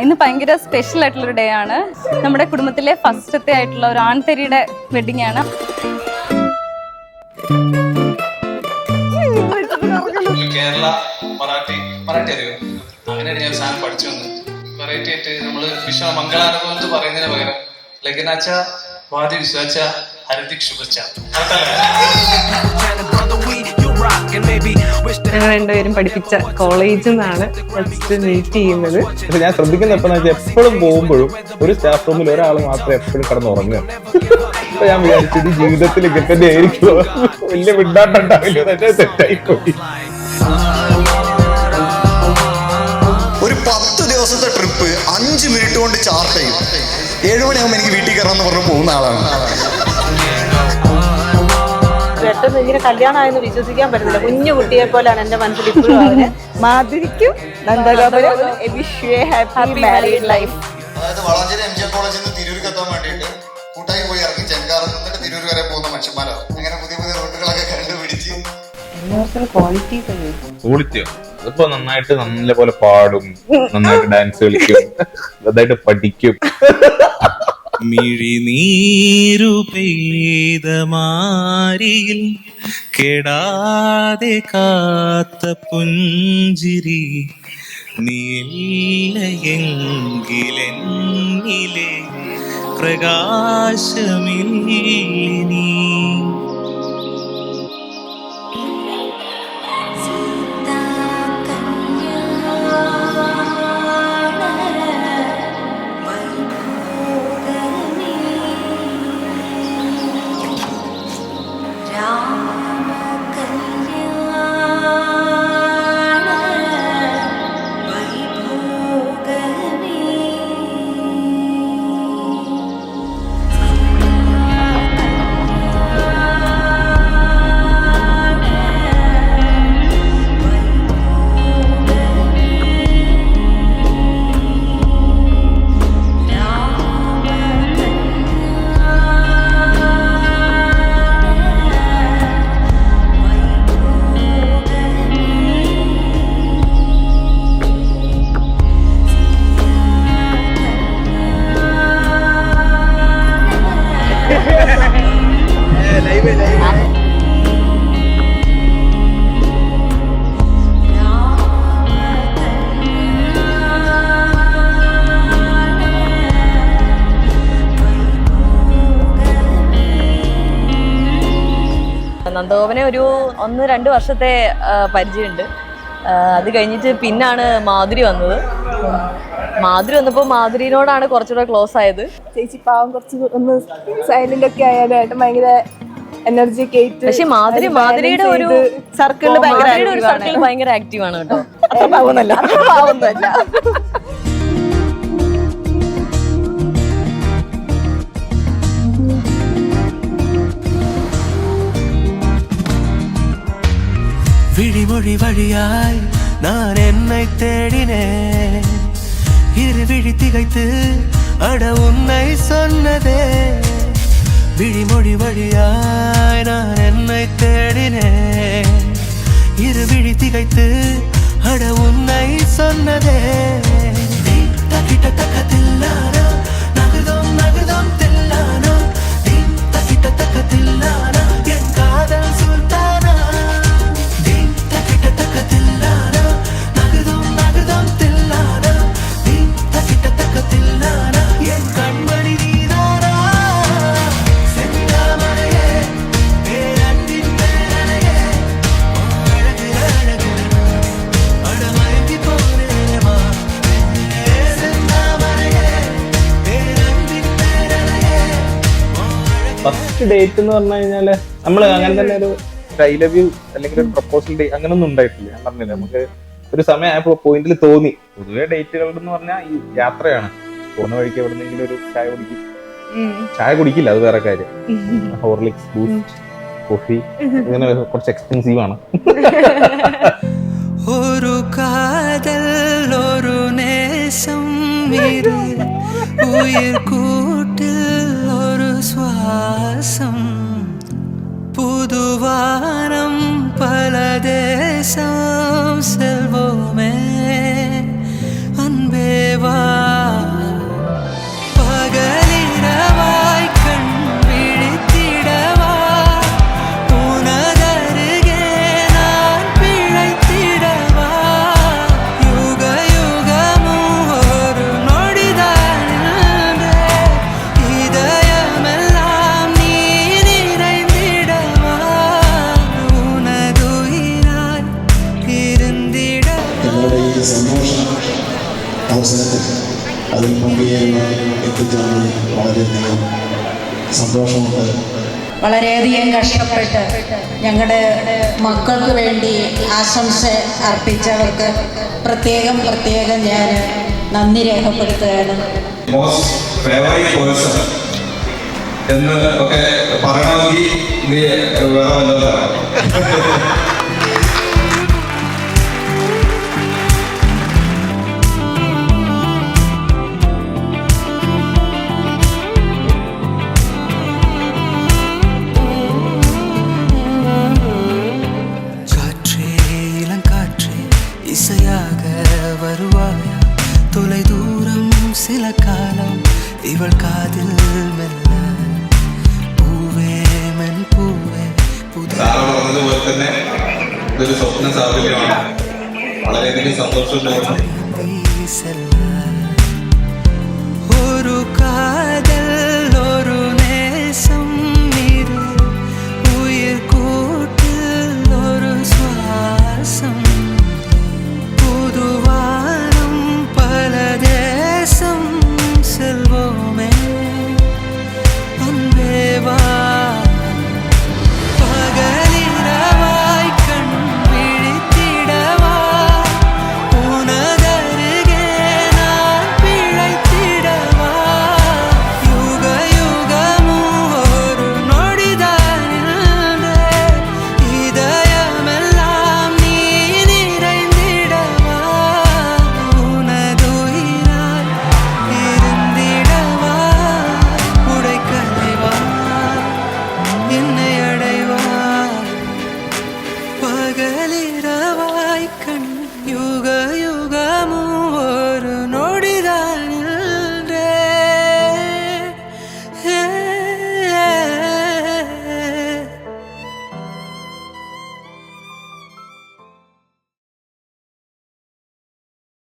ഇന്ന് ഭയങ്കര സ്പെഷ്യൽ ആയിട്ടുള്ളൊരു ഡേ ആണ്. നമ്മുടെ കുടുംബത്തിലെ ഫസ്റ്റത്തെ ആയിട്ടുള്ള ഒരു ആൺതരിയുടെ വെഡിങ് ആണ്. കേരള മറാഠി അറിയോ? അങ്ങനെയാണ് ഞാൻ സാധനം പഠിച്ചു വന്നത്. വെറൈറ്റി ആയിട്ട് നമ്മള് വിശ്വ മംഗളാരംഭം എന്ന് പറയുന്നതിന് പകരം ലഗ്നാച്ച വാദി വിശ്വാച്ച ഹരിതിക് ശുഭച്ച. ഞങ്ങൾ രണ്ടുപേരും പഠിപ്പിച്ച കോളേജിൽ നിന്നാണ് ഫസ്റ്റ് മീറ്റ് ചെയ്യുന്നത്. ഞാൻ ശ്രദ്ധിക്കുന്ന എപ്പോഴാന്ന് വെച്ചാൽ എപ്പോഴും പോകുമ്പോഴും ഒരു സ്റ്റാഫ് റൂമിൽ ഒരാൾ മാത്രം എപ്പോഴും കിടന്ന് ഉറങ്ങുക. അപ്പൊ ഞാൻ വിചാരിച്ചു ഇത് ജീവിതത്തിൽ ഇങ്ങനെ ആയിരിക്കുമോ, വലിയ വിണ്ടാട്ടുണ്ടാവില്ല, തെറ്റായി പോയി. ഒരു 10 ദിവസത്തെ ട്രിപ്പ് 5 മിനിറ്റ് കൊണ്ട് ചാർട്ട് ചെയ്യും. 7 മണിയാകുമ്പോൾ എനിക്ക് വീട്ടിൽ കയറാമെന്ന് പറഞ്ഞ് പോകുന്ന ആളാണ്. പെട്ടെന്ന് ഇങ്ങനെ കല്യാണമായെന്ന് വിശ്വസിക്കാൻ പറ്റുന്നില്ല. കുഞ്ഞു കുട്ടിയെ പോലെയാണ് എന്റെ മനസ്സിൽ ഇപ്പോഴും അവന്. മാധുരിക്കും നന്ദഗോപുരം ഹാപ്പി മാരീഡ് ലൈഫ്. അതായത് വളാഞ്ചേരി MGM കോളേജിൽ നിന്ന് തിരൂർക്ക് എത്താൻ വേണ്ടിയിട്ട് കൂട്ടായി പോയി ഇറങ്ങി ചെങ്കാറ് എന്നിട്ട് തിരൂർ വരെ പോകുന്ന മനുഷ്യന്മാരാണ്. അങ്ങനെ പുതിയ പുതിയ റൂട്ടുകളൊക്കെ കണ്ടുപിടിച്ച് ക്വാളിറ്റിയോ അതിപ്പോ നന്നായിട്ട് നല്ല പോലെ പാടും, നന്നായിട്ട് ഡാൻസ് കളിക്കും, നന്നായിട്ട് പഠിക്കും. മിഴിനീരു പെയ്ത മാരിയിൽ കെടാതെ കാത്ത പുഞ്ചിരി നീലയെങ്കിലെന്നിലെ പ്രകാശമില്ലീ. നന്ദഗോപനെ ഒരു 1-2 വർഷത്തെ പരിചയമുണ്ട്. അത് കഴിഞ്ഞിട്ട് പിന്നാണ് മാധുരി വന്നത്. മാധുരി വന്നപ്പോൾ മാധുരിനോടാണ് കുറച്ചുകൂടെ ക്ലോസ് ആയത്. ചേച്ചി പാവം കുറച്ച് ഒന്ന് സൈലന്റ് ഒക്കെ ആയാലും ഏട്ടൻ ഭയങ്കര എനർജി കേട്ട്. പക്ഷെ മാധുരിയുടെ ഒരു സർക്കിളിൽ ഭയങ്കര ആക്റ്റീവ് ആണ് കേട്ടോ. പാവൊന്നല്ല. விழிமொழி வழியாய் நான் என்னை தேடினேன். இரு விழி திகைத்து அட உன்னை சொன்னதே. விழிமொழி வழியாய் நான் என்னை தேடினேன். இரு விழி திகைத்து அட உன்னை சொன்னதே. தக்கிட்ட தக்கத்தில்லானா நகுதம் நகுதம் தில்லானா. தக்கிட்ட தக்கத்தில்லானா என் காதல் சுல்தானா. ഫസ്റ്റ് ഡേറ്റ് എന്ന് പറഞ്ഞു കഴിഞ്ഞാല് നമ്മള് അങ്ങനെ തന്നെ ഒരു ഐ ലവ് യു അല്ലെങ്കിൽ ഒരു പ്രപ്പോസൽ ഡേ അങ്ങനൊന്നും ഉണ്ടായിട്ടില്ല. ഞാൻ പറഞ്ഞില്ല, നമുക്ക് ഒരു സമയമായപ്പോ പോയിന്റിൽ തോന്നി. പൊതുവെ ഡേറ്റുകൾ എന്ന് പറഞ്ഞാൽ ഈ യാത്രയാണ്. പോകുന്ന വഴിക്ക് എവിടെന്നെങ്കിലും ഒരു ചായ കുടിക്കും. ചായ കുടിക്കില്ല, അത് വേറെ കാര്യം. ഹോർലിക്സ്, ബൂസ്റ്റ്, കോഫി ഇങ്ങനെ കുറച്ച് എക്സ്പെൻസീവ് ആണ്. ഒരു കാതൽ ഒരു നേസം ഉയർ കൂട്ടിൽ ഒരു ശ്വാസം. പുതുവാനം പല ദേശം സെൽവോ സന്തോഷ അവസരത്തിൽ അതിൽ പങ്കുചേരുന്ന എത്തിച്ചേർന്നതിൽ വളരെയധികം സന്തോഷമുണ്ട്. വളരെയധികം കഷ്ടപ്പെട്ട് ഞങ്ങളുടെ മക്കൾക്ക് വേണ്ടി ആശംസ അർപ്പിച്ചവർക്ക് പ്രത്യേകം ഞാൻ നന്ദി രേഖപ്പെടുത്തുകയാണ്. മോസ്റ്റ് ഫേവറേറ്റ് പേഴ്സൺ എന്ന് ഒക്കെ പറയണമെങ്കിൽ നീ വേറെ വല്ലതാണ്. இசையாக வருவாயா தொலை தூரம் சில காலம் இவள் காதில் மெல்ல பூவே மென் பூவே സാറ് പറഞ്ഞതുപോലെ തന്നെ ഇതൊരു സ്വപ്ന സാഫല്യമാണ്. വളരെയധികം സന്തോഷം തോന്നുന്നു. செல்ல